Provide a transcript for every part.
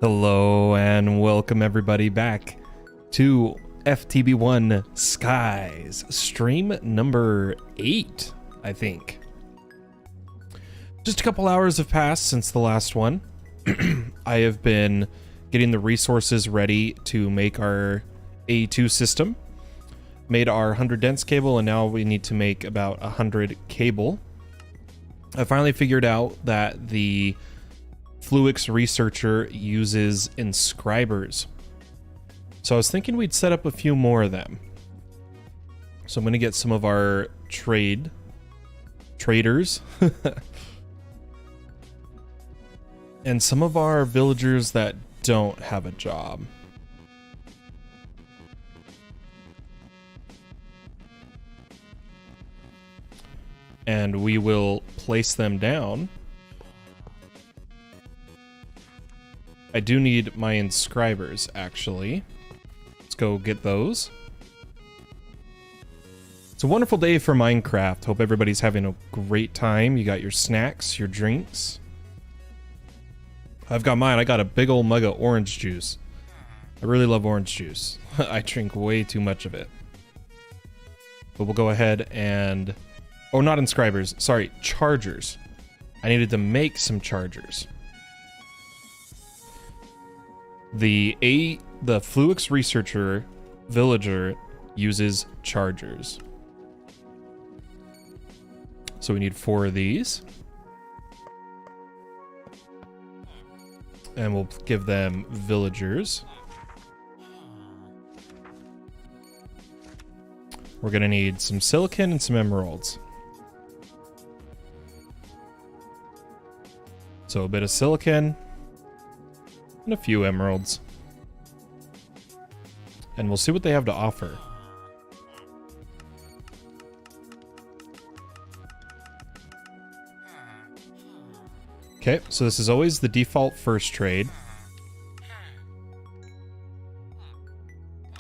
Hello and welcome everybody back to FTB1 Skies, stream number 8, I think. Just a couple hours have passed since the last one. I have been getting the resources ready to make our AE2 system. Made our 100 dense cable, and now we need to make about 100 cable. I finally figured out that the Fluix researcher uses inscribers. So I was thinking we'd set up a few more of them. So I'm going to get some of our traders and some of our villagers that don't have a job. And we will place them down. I do need my inscribers, actually. Let's go get those. It's a wonderful day for Minecraft. Hope everybody's having a great time. You got your snacks, your drinks. I've got mine. I got a big old mug of orange juice. I really love orange juice. I drink way too much of it. But we'll go ahead and... Oh, not inscribers. Sorry, chargers. I needed to make some chargers. The Fluix researcher villager uses chargers. So we need 4 of these. And we'll give them villagers. We're gonna need some silicon and some emeralds. So a bit of silicon. And a few emeralds. And we'll see what they have to offer. Okay, so this is always the default first trade.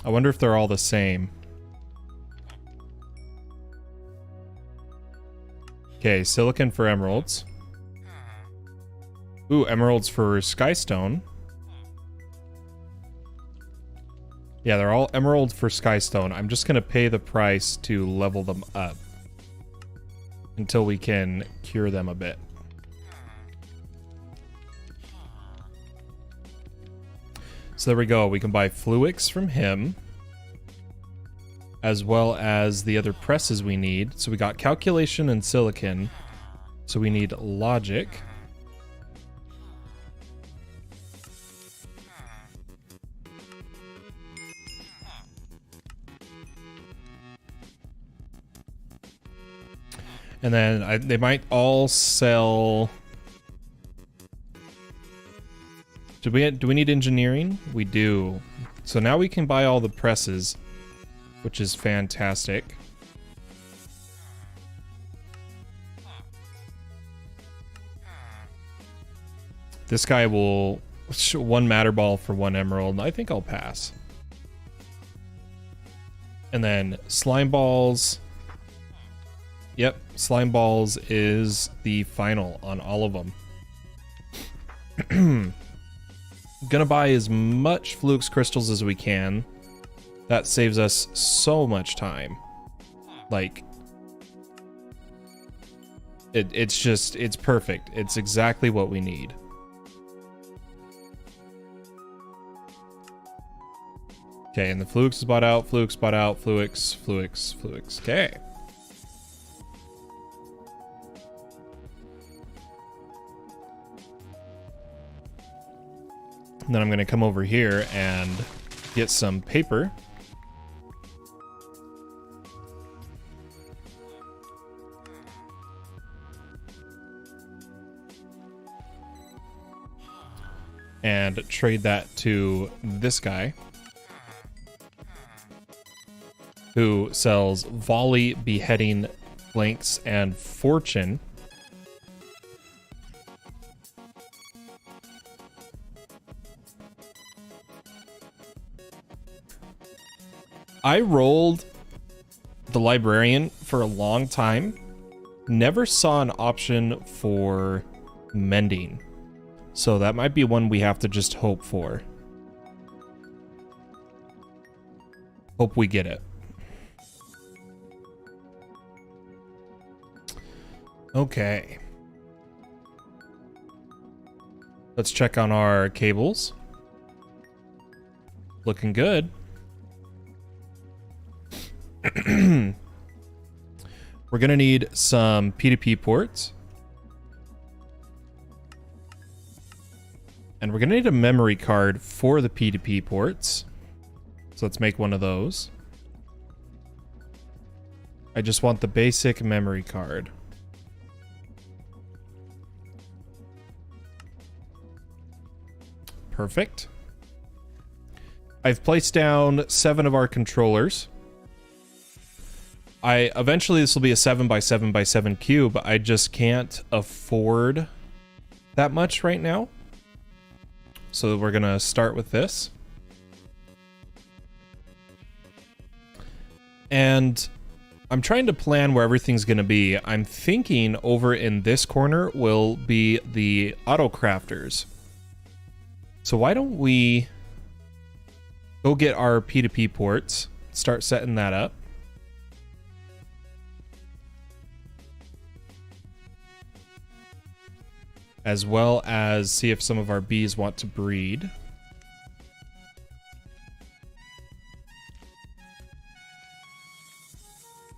I wonder if they're all the same. Okay, silicon for emeralds. Ooh, emeralds for skystone. Yeah, they're all emerald for skystone. I'm just gonna pay the price to level them up until we can cure them a bit. So there we go. We can buy Fluix from him, as well as the other presses we need. So we got calculation and silicon. So we need logic. And then they might all sell... Do we need engineering? We do. So now we can buy all the presses, which is fantastic. This guy will... 1 matter ball for 1 emerald. I think I'll pass. And then slime balls... Yep, slime balls is the final on all of them. Gonna buy as much Fluix crystals as we can. That saves us so much time. Like, it's perfect. It's exactly what we need. Okay, and the Fluix is bought out, Fluix bought out, Fluix. Okay. And then I'm going to come over here and get some paper. And trade that to this guy, who sells volley, beheading, flanks, and fortune. I rolled the librarian for a long time. Never saw an option for mending. So that might be one we have to just hope for. Hope we get it. Okay. Let's check on our cables. Looking good. We're gonna need some P2P ports. And we're gonna need a memory card for the P2P ports. So let's make one of those. I just want the basic memory card. Perfect. I've placed down 7 of our controllers. Eventually this will be a 7x7x7 cube. I just can't afford that much right now. So we're gonna start with this. And I'm trying to plan where everything's gonna be. I'm thinking over in this corner will be the autocrafters. So why don't we go get our P2P ports, start setting that up. As well as see if some of our bees want to breed.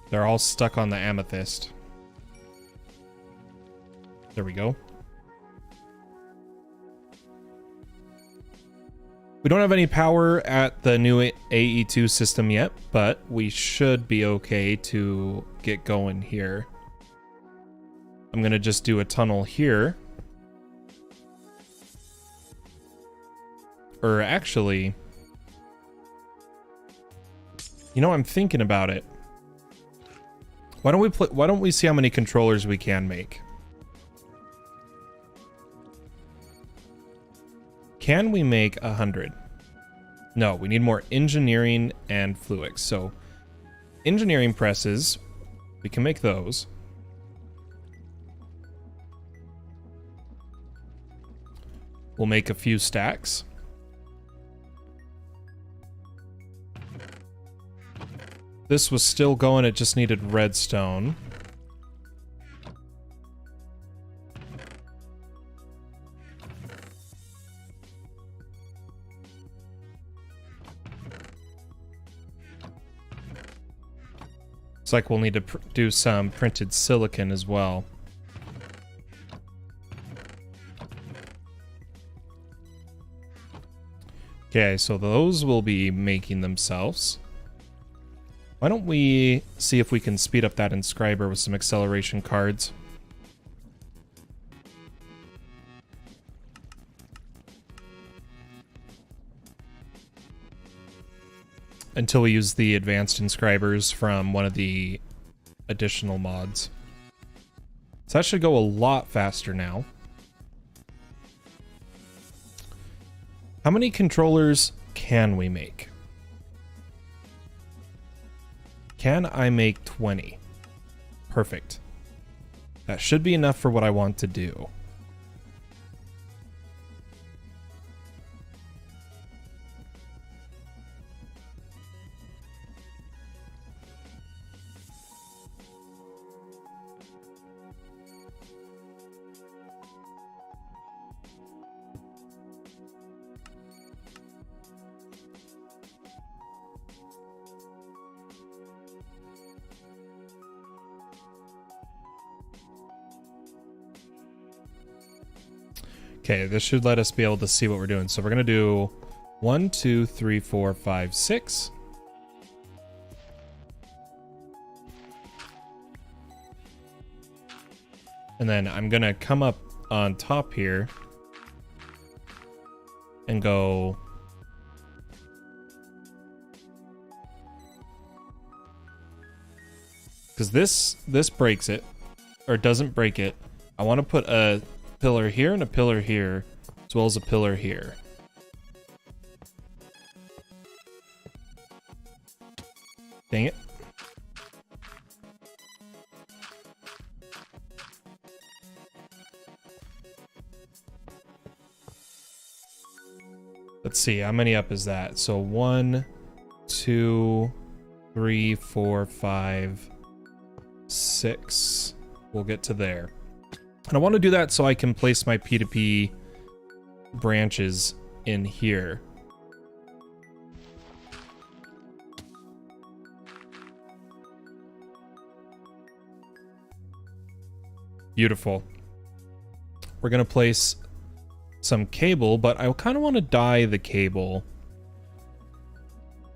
They're all stuck on the amethyst. There we go. We don't have any power at the new AE2 system yet, but we should be okay to get going here. I'm gonna just do a tunnel here. Or actually, you know, I'm thinking about it. Why don't we see how many controllers we can make? Can we make 100? No, we need more engineering and fluics. So engineering presses, we can make those. We'll make a few stacks. This was still going, it just needed redstone. Looks like we'll need to do some printed silicon as well. Okay, so those will be making themselves. Why don't we see if we can speed up that inscriber with some acceleration cards? Until we use the advanced inscribers from one of the additional mods. So that should go a lot faster now. How many controllers can we make? Can I make 20? Perfect. That should be enough for what I want to do. Okay, this should let us be able to see what we're doing. So we're gonna do 1, 2, 3, 4, 5, 6. And then I'm gonna come up on top here and go because this breaks it or doesn't break it. I want to put a pillar here and a pillar here, as well as a pillar here. Dang it. Let's see, how many up is that? So 1, 2, 3, 4, 5, 6. We'll get to there. And I want to do that so I can place my P2P branches in here. Beautiful. We're going to place some cable, but I kind of want to dye the cable.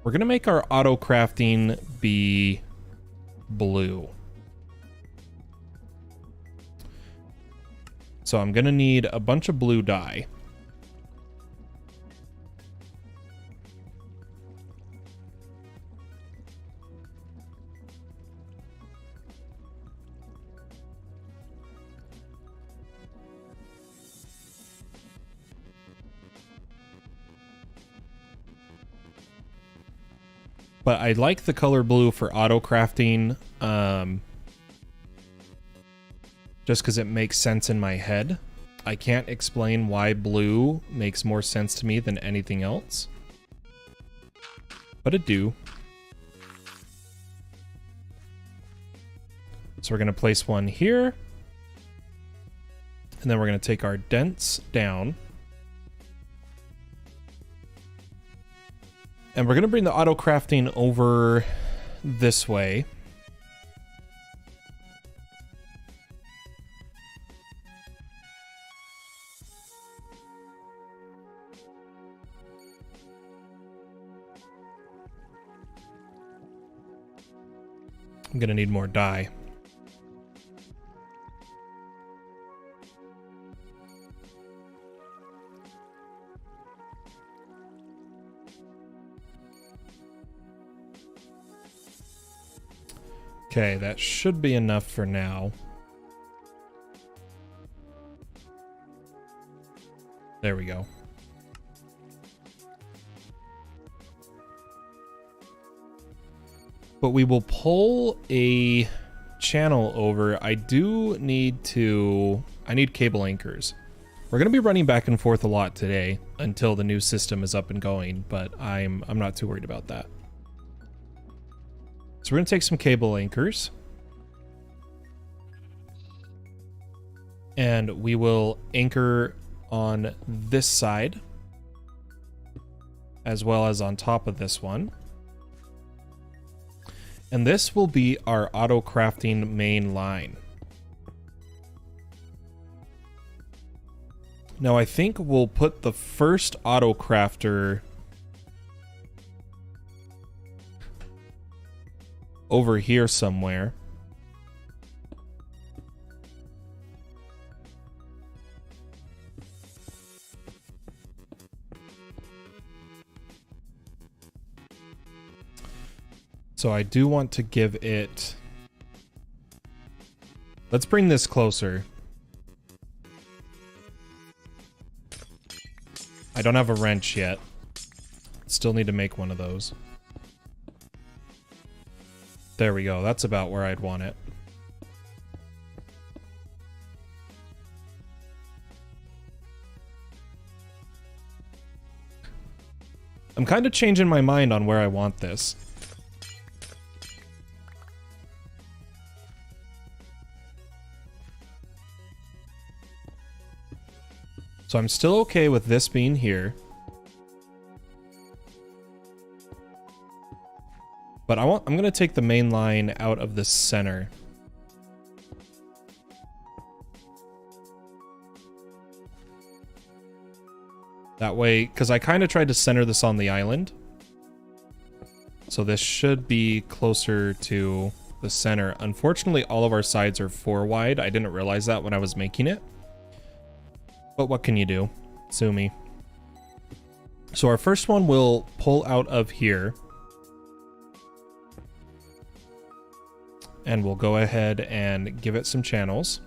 We're going to make our auto crafting be blue. So I'm going to need a bunch of blue dye. But I like the color blue for auto crafting, just because it makes sense in my head. I can't explain why blue makes more sense to me than anything else, but it do. So we're going to place one here, and then we're going to take our dents down. And we're going to bring the auto crafting over this way. I'm going to need more dye. Okay, that should be enough for now. There we go. But we will pull a channel over. I need cable anchors. We're going to be running back and forth a lot today until the new system is up and going, but I'm not too worried about that. So we're going to take some cable anchors. And we will anchor on this side, as well as on top of this one. And this will be our auto crafting main line. Now I think we'll put the first auto crafter over here somewhere. So I do want to give it... Let's bring this closer. I don't have a wrench yet. Still need to make one of those. There we go. That's about where I'd want it. I'm kind of changing my mind on where I want this. So I'm still okay with this being here. But I'm going to take the main line out of the center. That way, because I kind of tried to center this on the island. So this should be closer to the center. Unfortunately, all of our sides are 4 wide. I didn't realize that when I was making it. But what can you do? Sue me. So our first one will pull out of here. And we'll go ahead and give it some channels.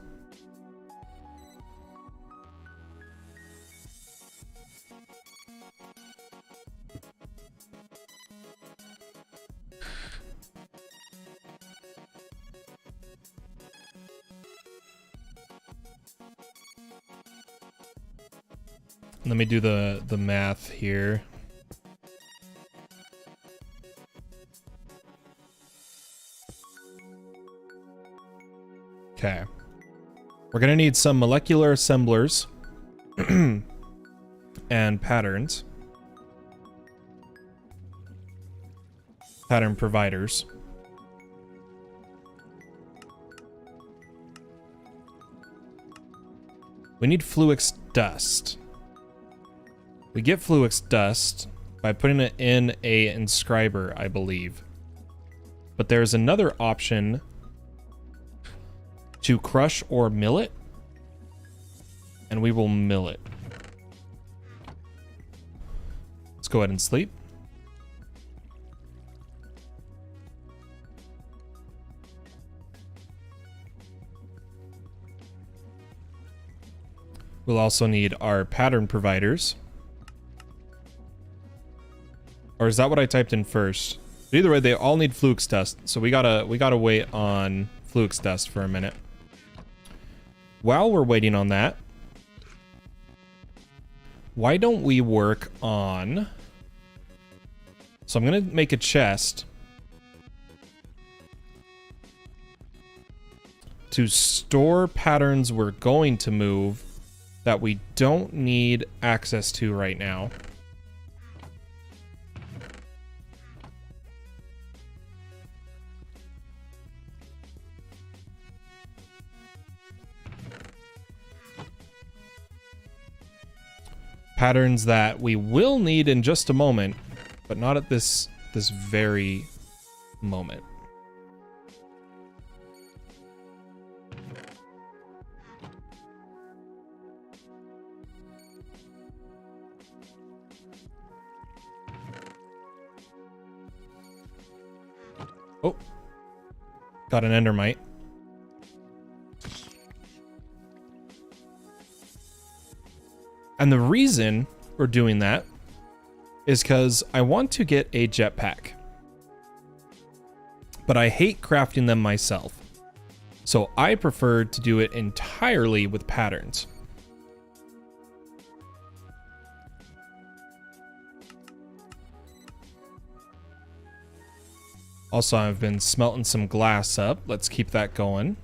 Let me do the math here. Okay. We're gonna need some molecular assemblers and patterns. Pattern providers. We need Fluix dust. We get Fluix dust by putting it in a inscriber, I believe. But there's another option to crush or mill it. And we will mill it. Let's go ahead and sleep. We'll also need our pattern providers. Or is that what I typed in first? But either way, they all need Fluix dust, so we gotta wait on Fluix dust for a minute. While we're waiting on that, why don't we work on... So I'm gonna make a chest to store patterns we're going to move that we don't need access to right now. Patterns that we will need in just a moment, but not at this very moment. Oh, got an endermite. And the reason we're doing that is because I want to get a jetpack. But I hate crafting them myself. So I prefer to do it entirely with patterns. Also, I've been smelting some glass up. Let's keep that going.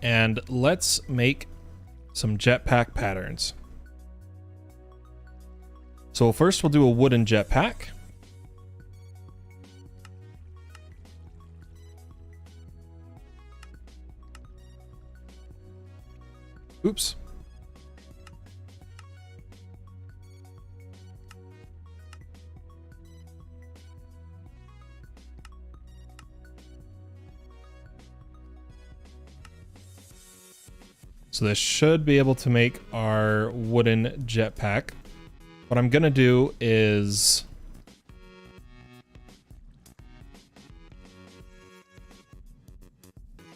And let's make some jetpack patterns. So first we'll do a wooden jetpack. Oops. So this should be able to make our wooden jetpack. What I'm gonna do is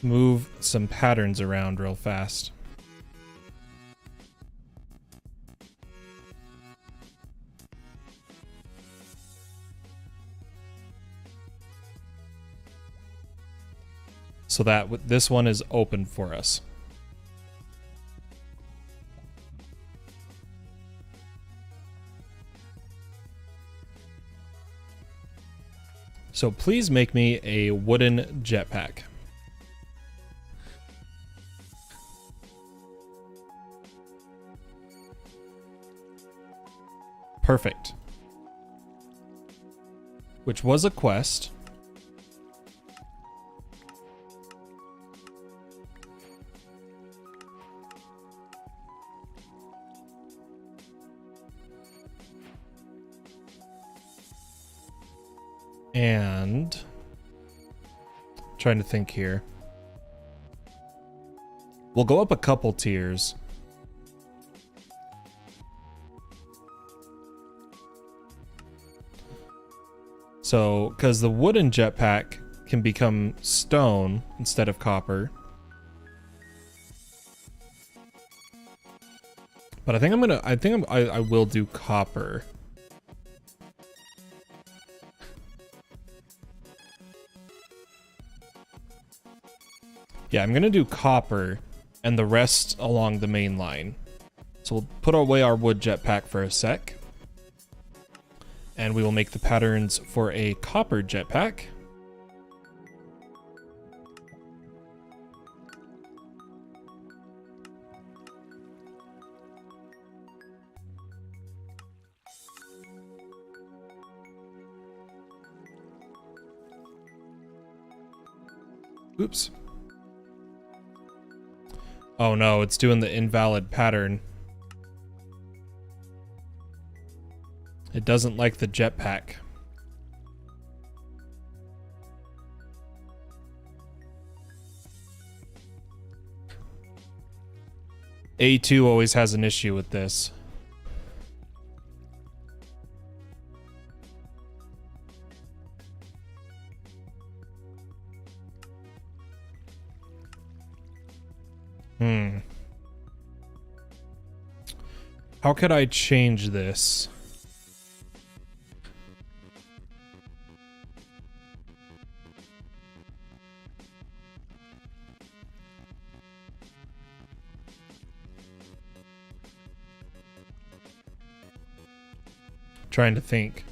move some patterns around real fast. So that this one is open for us. So please make me a wooden jetpack. Perfect. Which was a quest. And trying to think here. We'll go up a couple tiers. So, because the wooden jetpack can become stone instead of copper. But I will do copper. Yeah, I'm gonna do copper and the rest along the main line. So we'll put away our wood jetpack for a sec. And we will make the patterns for a copper jetpack. Oops. Oh no, it's doing the invalid pattern. It doesn't like the jetpack. AE2 always has an issue with this. How could I change this? Trying to think.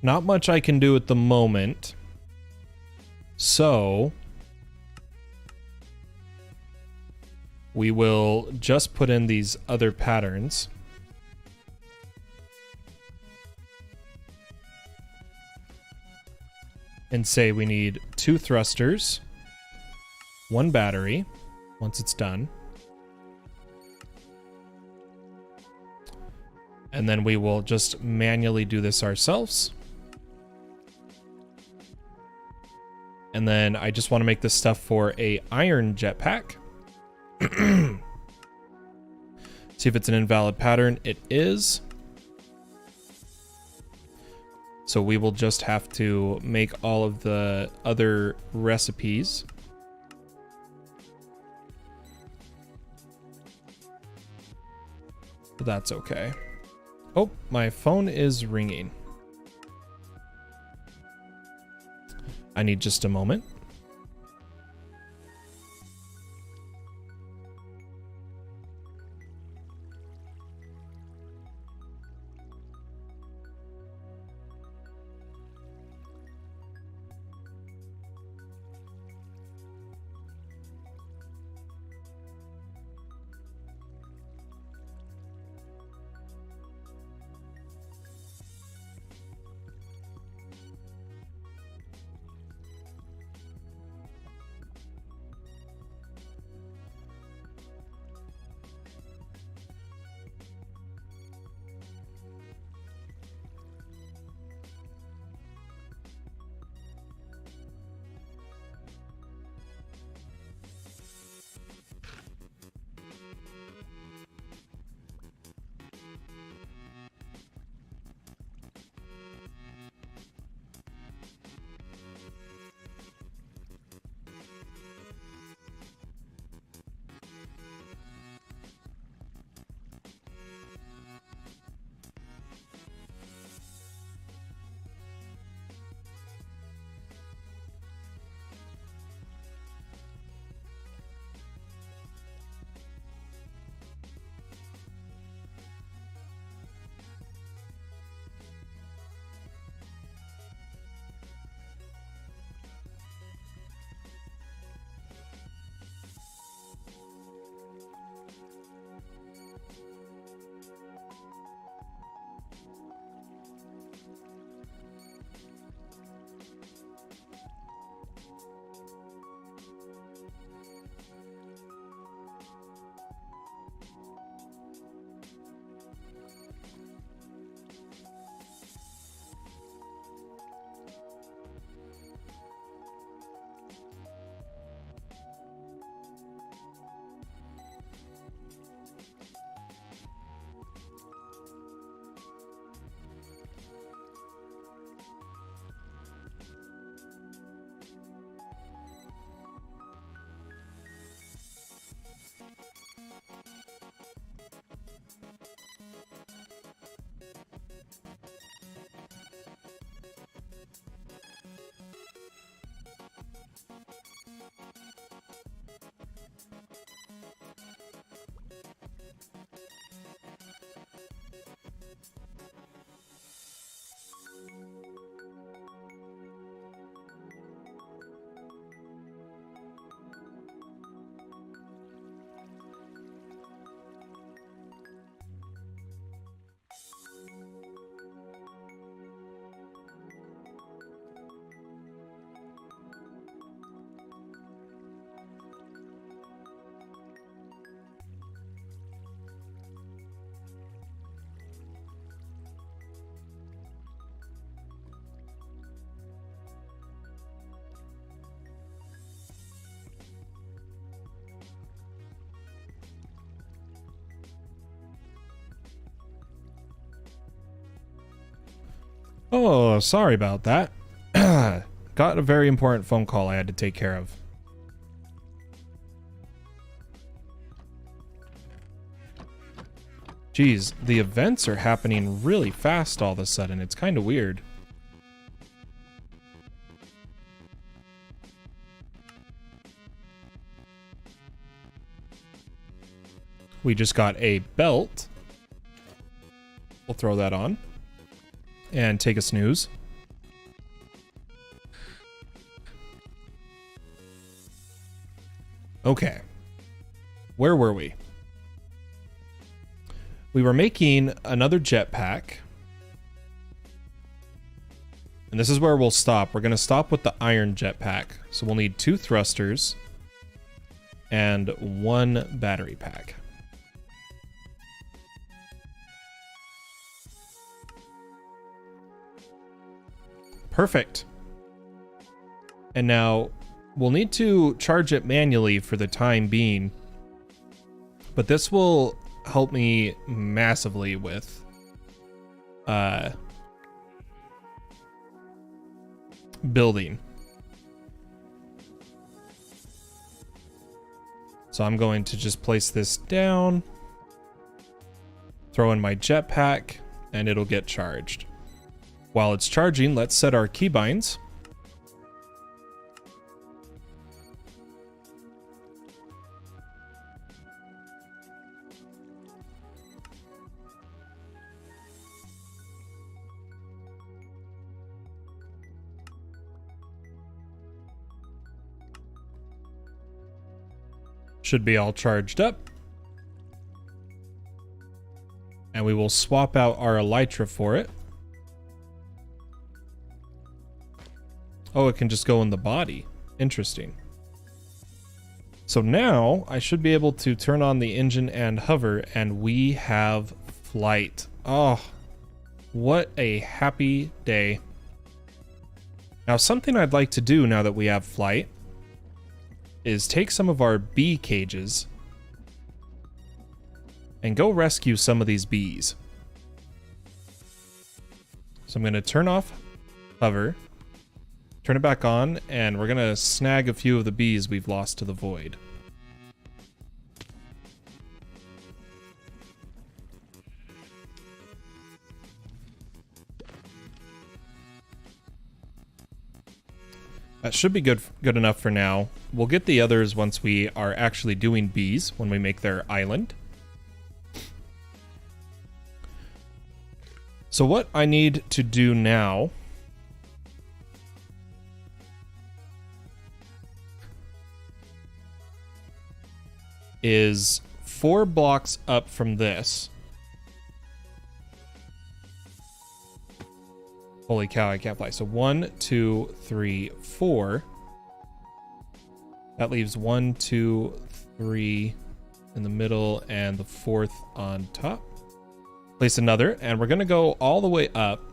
Not much I can do at the moment. So we will just put in these other patterns. And say we need 2 thrusters, 1 battery, once it's done. And then we will just manually do this ourselves. And then I just want to make this stuff for a iron jetpack. See if it's an invalid pattern. It is. So we will just have to make all of the other recipes. But that's okay. Oh, my phone is ringing. I need just a moment. Oh, sorry about that. Got a very important phone call I had to take care of. Geez, the events are happening really fast all of a sudden. It's kind of weird. We just got a belt. We'll throw that on. And take a snooze. Okay. Where were we? We were making another jetpack. And this is where we'll stop. We're going to stop with the iron jetpack. So we'll need 2 thrusters and 1 battery pack. Perfect. And now we'll need to charge it manually for the time being. But this will help me massively with building. So I'm going to just place this down, throw in my jetpack, and it'll get charged. While it's charging, let's set our keybinds. Should be all charged up. And we will swap out our elytra for it. Oh, it can just go in the body. Interesting. So now I should be able to turn on the engine and hover, and we have flight. Oh, what a happy day. Now, something I'd like to do now that we have flight is take some of our bee cages and go rescue some of these bees. So I'm going to turn off hover, turn it back on, and we're going to snag a few of the bees we've lost to the void. That should be good enough for now. We'll get the others once we are actually doing bees, when we make their island. So what I need to do now is 4 blocks up from this. Holy cow, I can't fly. So 1, 2, 3, 4. That leaves 1, 2, 3 in the middle and the 4th on top. Place another, and we're going to go all the way up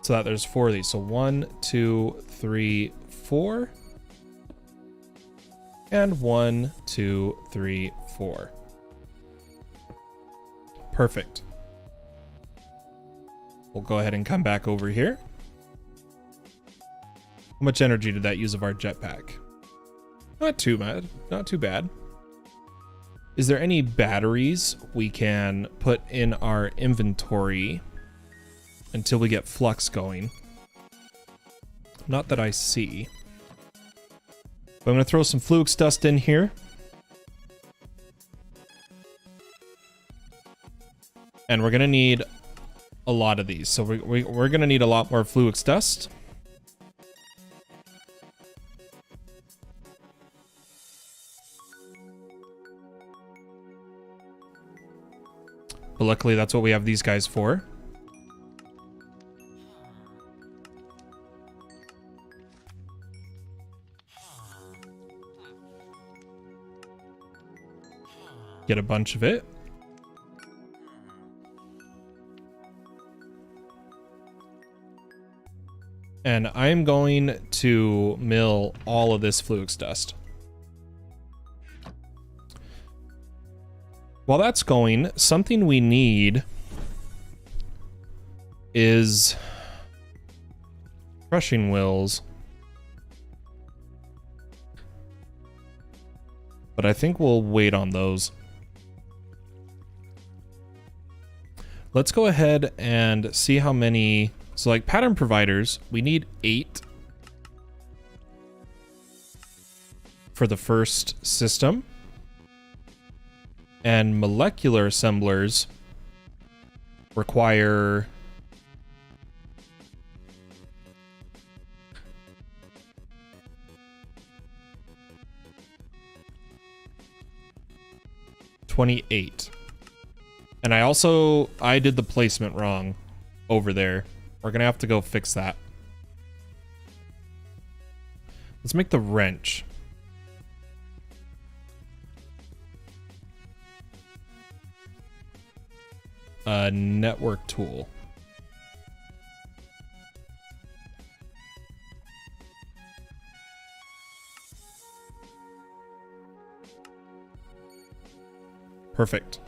so that there's 4 of these. So 1, 2, 3, 4. And 1, 2, 3, 4. Perfect. We'll go ahead and come back over here. How much energy did that use of our jetpack? Not too bad. Not too bad. Is there any batteries we can put in our inventory until we get flux going? Not that I see. But I'm going to throw some flux dust in here. And we're going to need a lot of these. So we're going to need a lot more flux dust. But luckily that's what we have these guys for. Get a bunch of it. And I'm going to mill all of this flux dust. While that's going, something we need is Crushing wheels. But I think we'll wait on those. Let's go ahead and see how many. So like pattern providers, we need 8 for the first system. And molecular assemblers require 28. And I did the placement wrong over there. We're gonna have to go fix that. Let's make the wrench. A network tool. Perfect.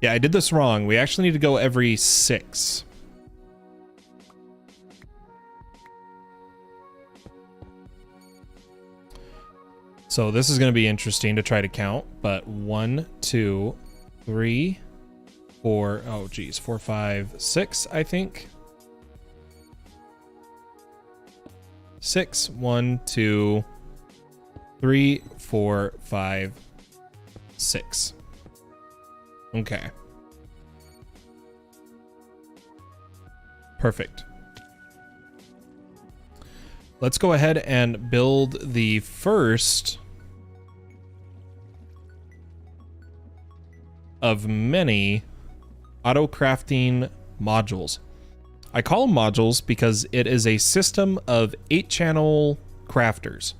Yeah, I did this wrong. We actually need to go every 6. So this is going to be interesting to try to count, but 1, 2, 3, 4, oh geez, 4, 5, 6, I think. 6, 1, 2, 3, 4, 5, 6. Okay. Perfect. Let's go ahead and build the first of many auto-crafting modules. I call them modules because it is a system of 8-channel crafters.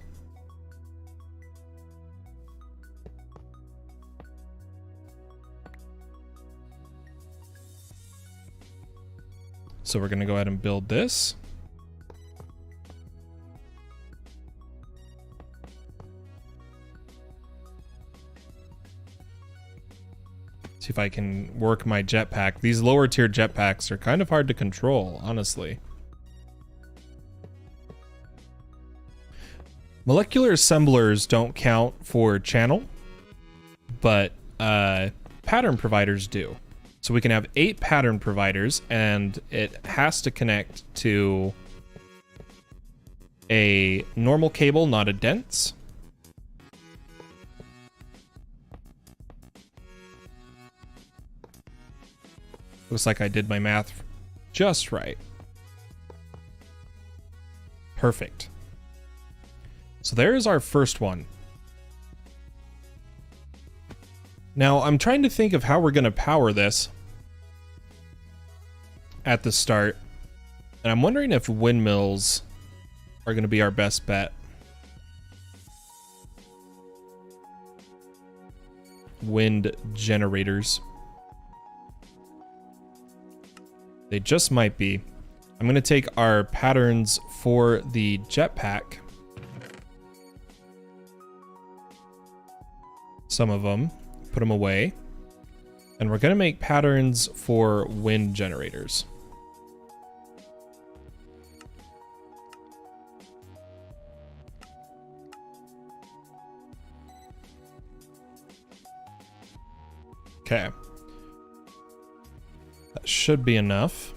So we're going to go ahead and build this. See if I can work my jetpack. These lower tier jetpacks are kind of hard to control, honestly. Molecular assemblers don't count for channel, but pattern providers do. So we can have 8 pattern providers, and it has to connect to a normal cable, not a dense. Looks like I did my math just right. Perfect. So there is our first one. Now, I'm trying to think of how we're going to power this at the start. And I'm wondering if windmills are going to be our best bet. Wind generators. They just might be. I'm going to take our patterns for the jetpack. Some of them. Put them away. And we're going to make patterns for wind generators. Okay. That should be enough.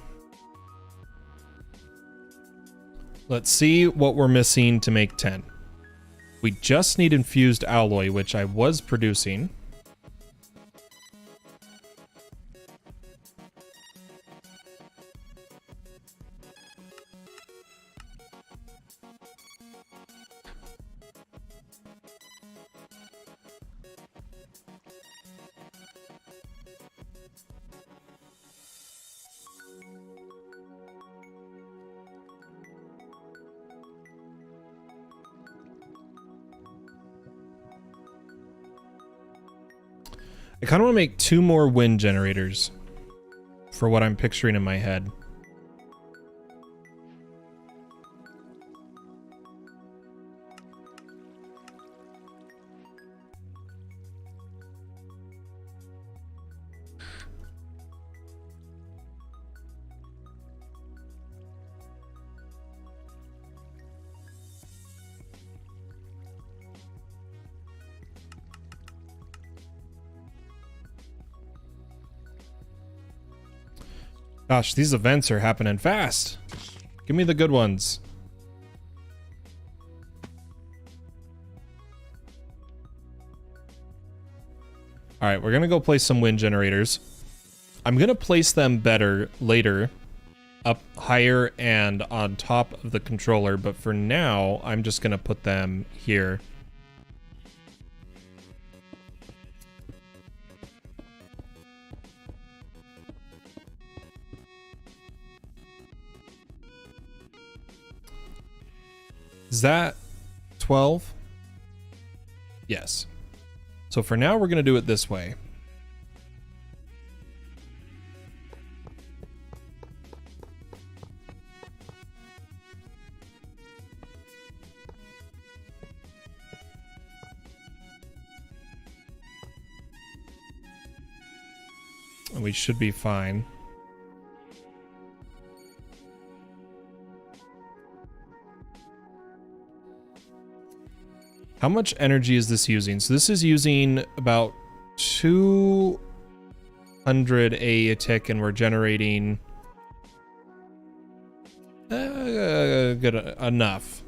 Let's see what we're missing to make 10. We just need infused alloy, which I was producing. I kind of want to make 2 more wind generators for what I'm picturing in my head. Gosh, these events are happening fast. Give me the good ones. All right, we're gonna go place some wind generators. I'm gonna place them better later, up higher and on top of the controller, but for now, I'm just gonna put them here. Is that 12? Yes. So for now, we're going to do it this way. And we should be fine. How much energy is this using? So this is using about 200 AE a tick, and we're generating good enough.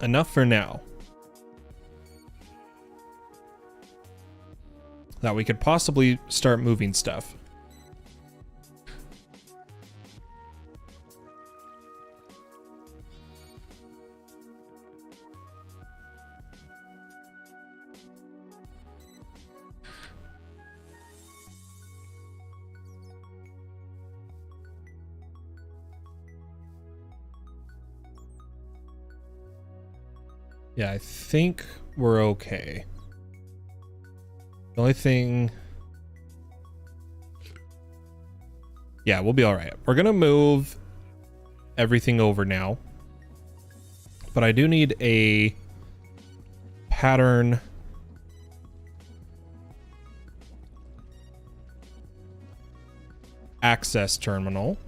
Enough for now. That we could possibly start moving stuff. Yeah, I think we're okay. The only thing... Yeah, we'll be all right. We're going to move everything over now. But I do need a pattern access terminal.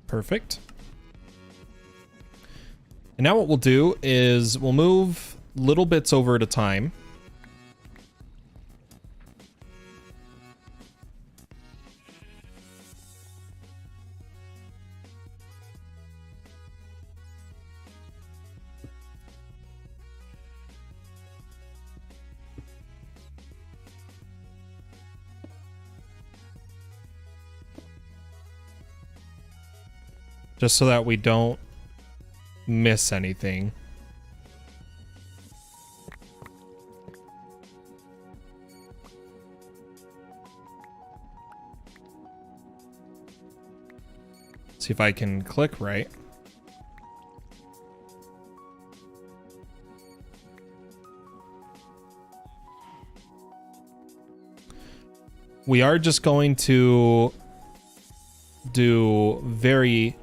Perfect. And now what we'll do is we'll move little bits over at a time. Just so that we don't miss anything. See if I can click right. We are just going to do very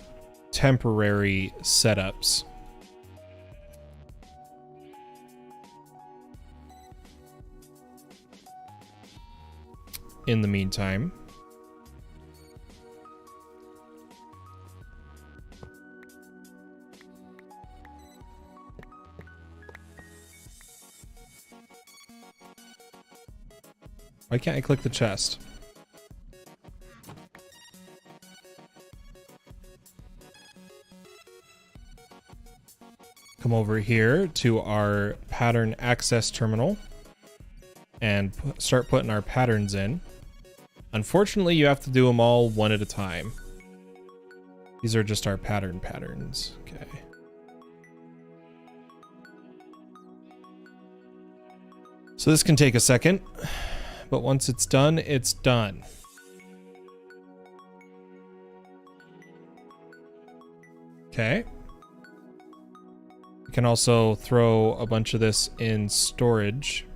temporary setups. In the meantime. Why can't I click the chest? Come over here to our pattern access terminal and start putting our patterns in. Unfortunately, you have to do them all one at a time. These are just our patterns. Okay. So this can take a second, but once it's done, it's done. Okay. We can also throw a bunch of this in storage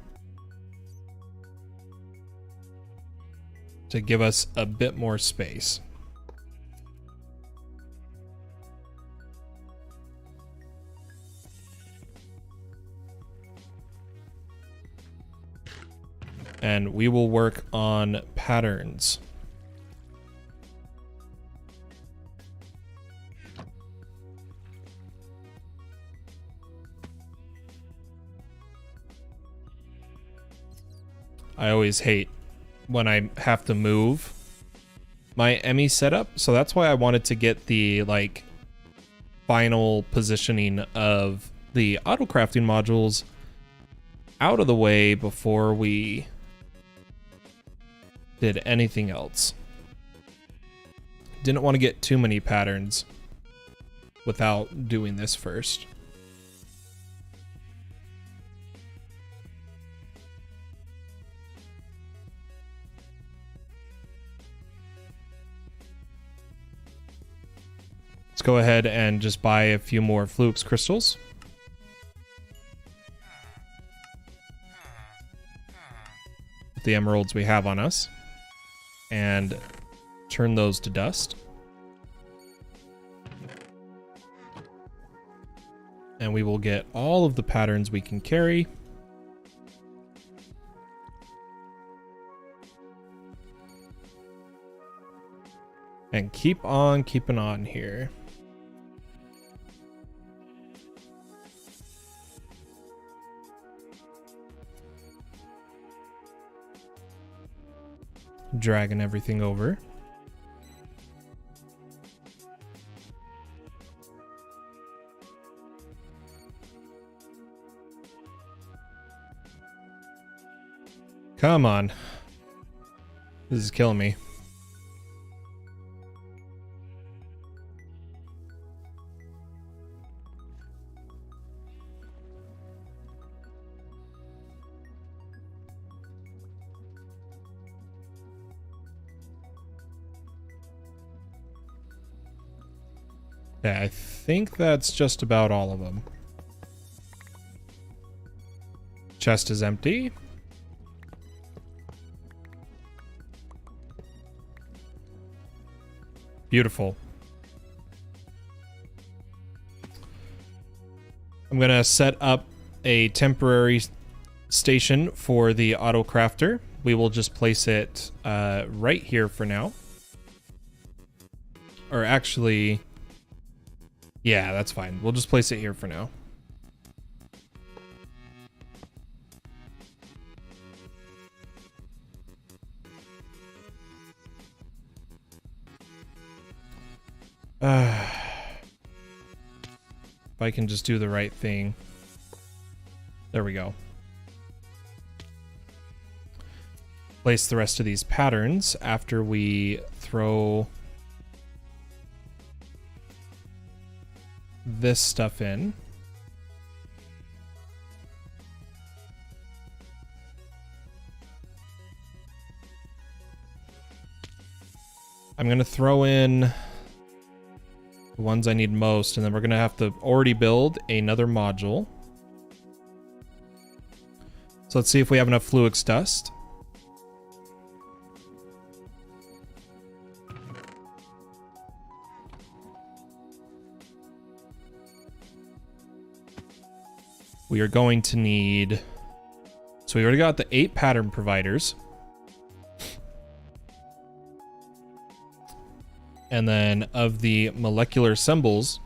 to give us a bit more space. and we will work on patterns. I always hate when I have to move my ME setup, so that's why I wanted to get the like final positioning of the autocrafting modules out of the way before we did anything else. Didn't want to get too many patterns without doing this first. Let's go ahead and just buy a few more Flux crystals. With the emeralds we have on us. And turn those to dust. And we will get all of the patterns we can carry. And keep on keeping on here. Dragging everything over. Come on. This is killing me. Yeah, I think that's just about all of them. Chest is empty. Beautiful. I'm gonna set up a temporary station for the auto crafter. We will just place it right here for now. Or actually, yeah, that's fine. We'll just place it here for now. If I can just do the right thing. There we go. Place the rest of these patterns after we throw this stuff in. I'm going to throw in the ones I need most, and then we're going to have to already build another module. So let's see if we have enough Flux dust. We are going to need, so we already got the 8 pattern providers. And then of the molecular assemblers,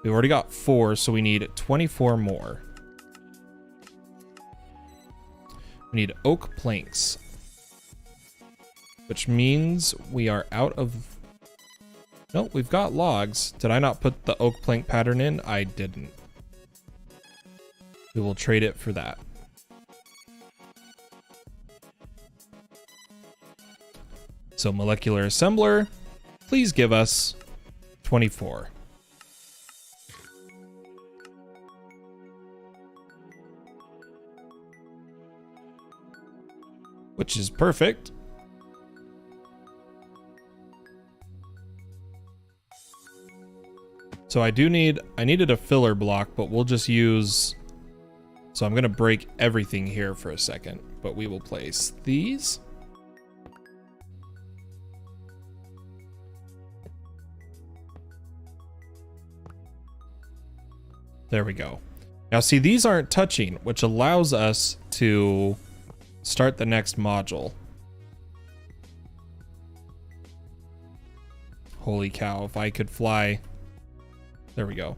we already got 4, so we need 24 more. We need oak planks, which means we are out of... No, we've got logs. Did I not put the oak plank pattern in? I didn't. We will trade it for that. So molecular assembler, please give us 24. Which is perfect. So I needed a filler block, but we'll just use, so I'm going to break everything here for a second, but we will place these. There we go. Now see, these aren't touching, which allows us to start the next module. Holy cow, if I could fly. There we go.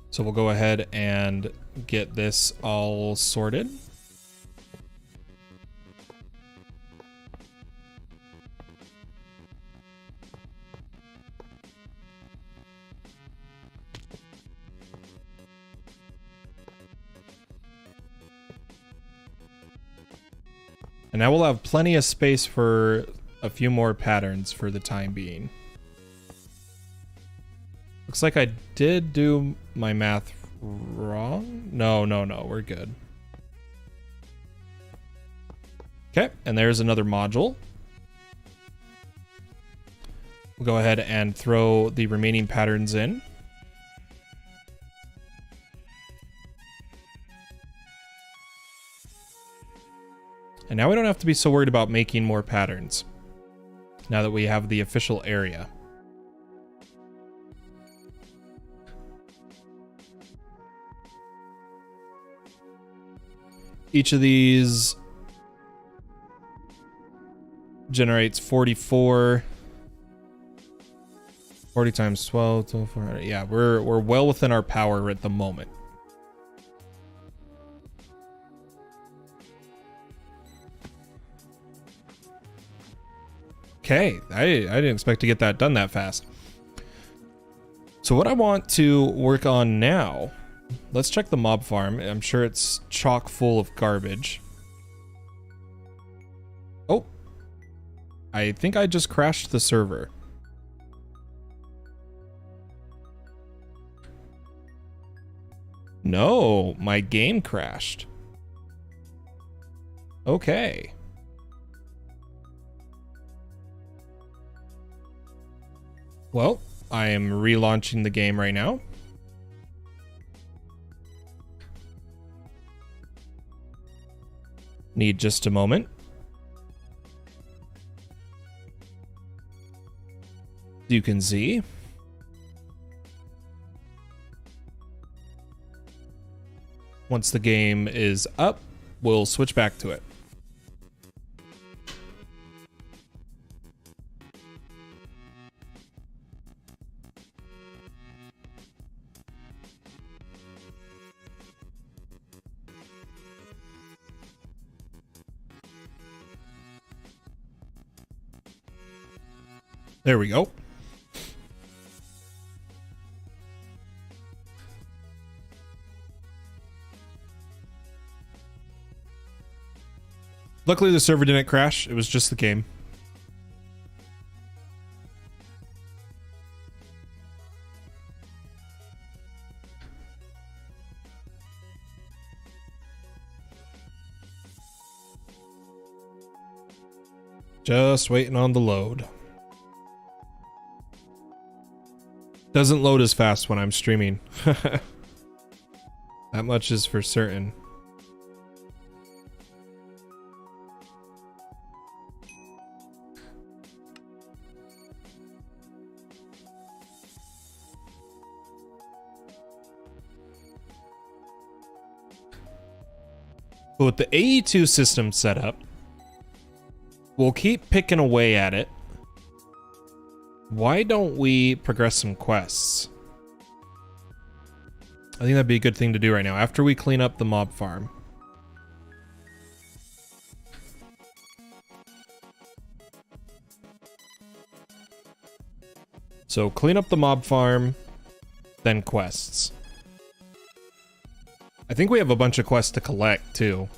So we'll go ahead and get this all sorted. And now we'll have plenty of space for a few more patterns for the time being. Looks like I did do my math wrong. No, we're good. Okay, and there's another module. We'll go ahead and throw the remaining patterns in. And now we don't have to be so worried about making more patterns, now that we have the official area. Each of these generates 44. 40 times 12, 400. Yeah, we're well within our power at the moment. Okay, I didn't expect to get that done that fast. So what I want to work on now, let's check the mob farm. I'm sure it's chock full of garbage. Oh, I think I just crashed the server. No, my game crashed. Okay. Well, I am relaunching the game right now. Need just a moment. You can see. Once the game is up, we'll switch back to it. There we go. Luckily, the server didn't crash. It was just the game. Just waiting on the load. Doesn't load as fast when I'm streaming. That much is for certain. But with the AE2 system set up, we'll keep picking away at it. Why don't we progress some quests? I think that'd be a good thing to do right now, after we clean up the mob farm. So clean up the mob farm, then quests. I think we have a bunch of quests to collect, too.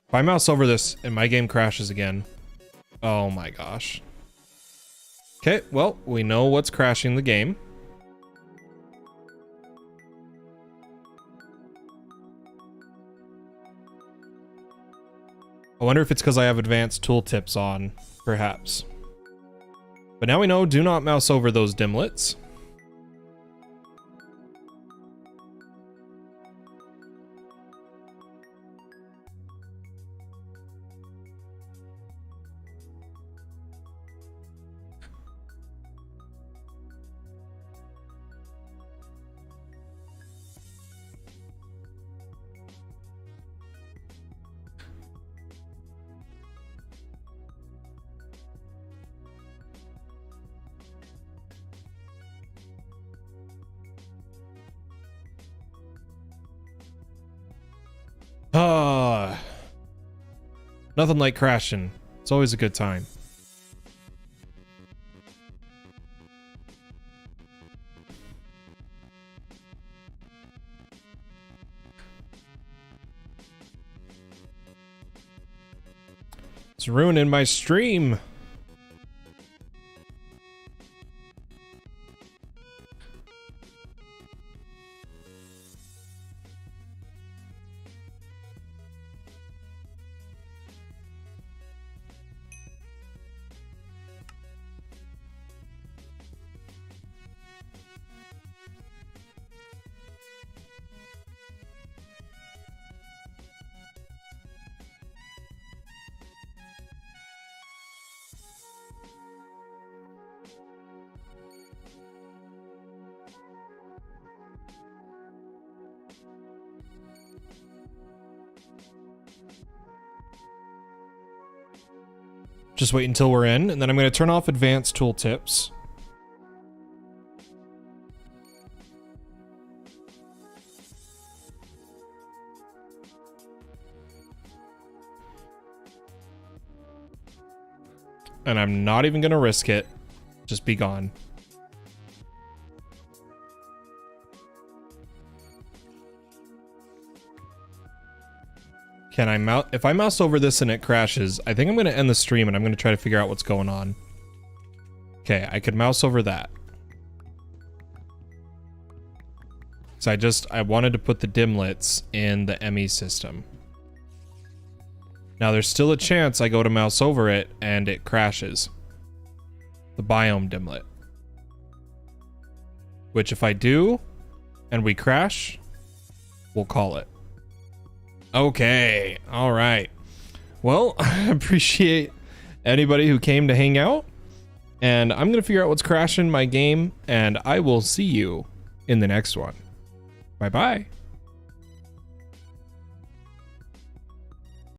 If I mouse over this and my game crashes again... Oh my gosh. Okay, well, we know what's crashing the game. I wonder if it's because I have advanced tooltips on, perhaps. But now we know, do not mouse over those dimlets. Ah, nothing like crashing. It's always a good time. It's ruining my stream. Just wait until we're in, and then I'm going to turn off advanced tooltips. And I'm not even going to risk it. Just be gone. Can I mouse? If I mouse over this and it crashes, I think I'm going to end the stream and I'm going to try to figure out what's going on. Okay, I could mouse over that. So I wanted to put the dimlets in the ME system. Now there's still a chance I go to mouse over it and it crashes. The biome dimlet. Which if I do, and we crash, we'll call it. Okay, all right. Well, I appreciate anybody who came to hang out. And I'm going to figure out what's crashing my game. And I will see you in the next one. Bye-bye.